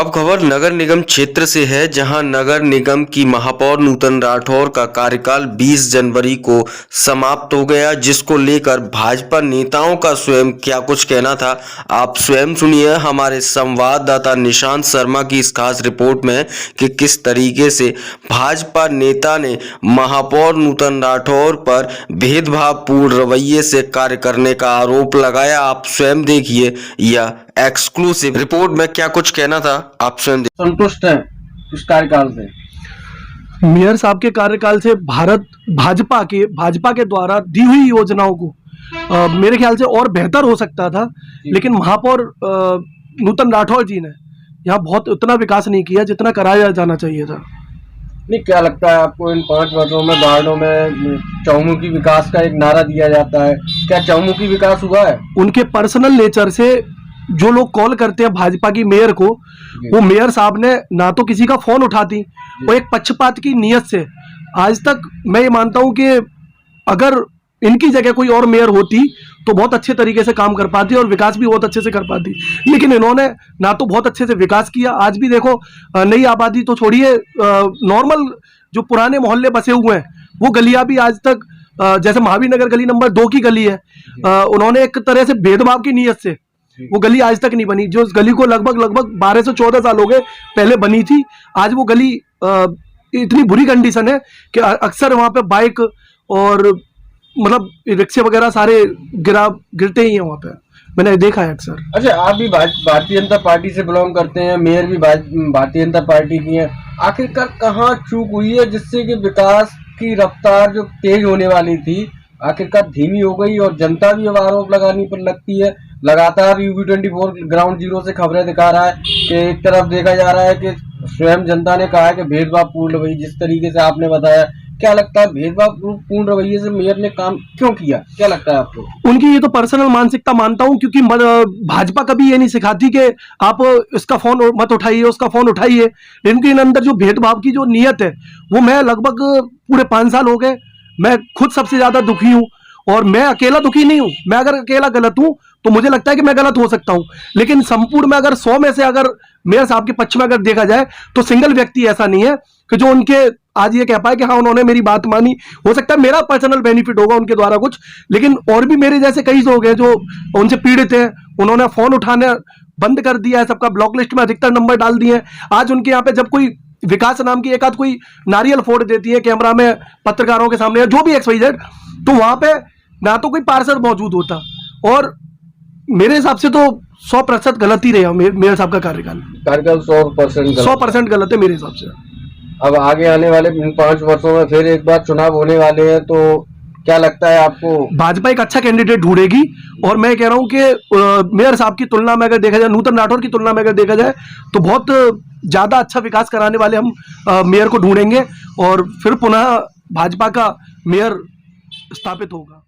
अब खबर नगर निगम क्षेत्र से है, जहां नगर निगम की महापौर नूतन राठौर का कार्यकाल 20 जनवरी को समाप्त हो गया, जिसको लेकर भाजपा नेताओं का स्वयं क्या कुछ कहना था आप स्वयं सुनिए हमारे संवाददाता निशांत शर्मा की इस खास रिपोर्ट में कि किस तरीके से भाजपा नेता ने महापौर नूतन राठौर पर भेदभावपूर्ण रवैये से कार्य करने का आरोप लगाया। आप स्वयं देखिए यह एक्सक्लूसिव रिपोर्ट में क्या कुछ कहना था आप स्वयं संतुष्ट हैं इस कार्यकाल से? मेयर साहब के कार्यकाल से भाजपा के द्वारा दी हुई योजनाओं को मेरे ख्याल से और बेहतर हो सकता था, लेकिन महापौर नूतन राठौर जी ने यहाँ बहुत उतना विकास नहीं किया जितना कराया जाना चाहिए था। नहीं, क्या लगता है आपको इन 5 वर्षों में वार्डों में चौमुखी विकास का एक नारा दिया जाता है, क्या चौमुखी विकास हुआ है? उनके पर्सनल नेचर से जो लोग कॉल करते हैं भाजपा की मेयर को, वो मेयर साहब ने ना तो किसी का फोन उठाती, वो एक पक्षपात की नीयत से आज तक मैं ये मानता हूं कि अगर इनकी जगह कोई और मेयर होती तो बहुत अच्छे तरीके से काम कर पाती और विकास भी बहुत अच्छे से कर पाती, लेकिन इन्होंने ना तो बहुत अच्छे से विकास किया। आज भी देखो नई आबादी तो छोड़िए, नॉर्मल जो पुराने मोहल्ले बसे हुए हैं वो गलियां भी आज तक, जैसे महावीर नगर गली नंबर 2 की गली है, उन्होंने एक तरह से भेदभाव की नीयत से वो गली आज तक नहीं बनी, जो उस गली को लगभग 12 से 14 साल हो गए पहले बनी थी। आज वो गली इतनी बुरी कंडीशन है कि अक्सर वहां पे बाइक और मतलब रिक्शे वगैरह सारे गिरते ही हैं वहां पे, मैंने देखा है अक्सर। अच्छा, आप भी भारतीय जनता पार्टी से बिलोंग करते हैं, मेयर भी भारतीय जनता पार्टी की है, आखिरकार कहाँ चूक हुई है जिससे कि विकास की रफ्तार जो तेज होने वाली थी आखिरकार धीमी हो गई और जनता भी अब आरोप लगाने पर लगती है? लगातार UB24 ग्राउंड जीरो से खबरें दिखा रहा है कि एक तरफ देखा जा रहा है कि स्वयं जनता ने कहा है कि भेदभावपूर्ण रवैया, जिस तरीके से आपने बताया, क्या लगता है भेदभावपूर्ण रवैये से मेयर ने काम क्यों किया? क्या लगता है आपको? उनकी ये तो पर्सनल मानसिकता मानता हूं, क्योंकि भाजपा कभी ये नहीं सिखाती कि आप इसका फोन मत उठाइए, उसका फोन उठाइए। इनके अंदर जो भेदभाव की जो नियत है वो मैं लगभग पूरे 5 साल हो गए, मैं खुद सबसे ज्यादा दुखी हूं और मैं अकेला दुखी नहीं हूं। मैं अगर अकेला गलत हूं तो मुझे लगता है कि मैं गलत हो सकता हूं, लेकिन संपूर्ण में अगर 100 में से अगर मेयर साहब के पक्ष में अगर देखा जाए तो सिंगल व्यक्ति ऐसा नहीं है कि जो उनके आज ये कह पाए कि हाँ उन्होंने मेरी बात मानी। हो सकता है मेरा पर्सनल बेनिफिट होगा उनके द्वारा कुछ, लेकिन और भी मेरे जैसे कई लोग हैं जो उनसे पीड़ित हैं, उन्होंने फोन उठाने बंद कर दिया है, सबका ब्लॉक लिस्ट में अधिकतर नंबर डाल दिए हैं। आज उनके यहाँ पे जब कोई विकास नाम की एक आध कोई नारियल फोड़ देती है कैमरा में पत्रकारों के सामने, जो भी XYZ, तो वहां पे ना तो कोई पार्षद मौजूद होता, और मेरे हिसाब से तो 100% गलत ही रहा मेयर साहब का कार्यकाल 100% गलत है मेरे हिसाब से। अब आगे आने वाले 5 वर्षों में फिर एक बार चुनाव होने वाले हैं, तो क्या लगता है आपको? भाजपा एक अच्छा कैंडिडेट ढूंढेगी, और मैं कह रहा हूं कि मेयर साहब की तुलना में अगर देखा जाए, नूतन राठौर की तुलना में अगर देखा जाए, तो बहुत ज्यादा अच्छा विकास कराने वाले हम मेयर को ढूंढेंगे और फिर पुनः भाजपा का मेयर स्थापित होगा।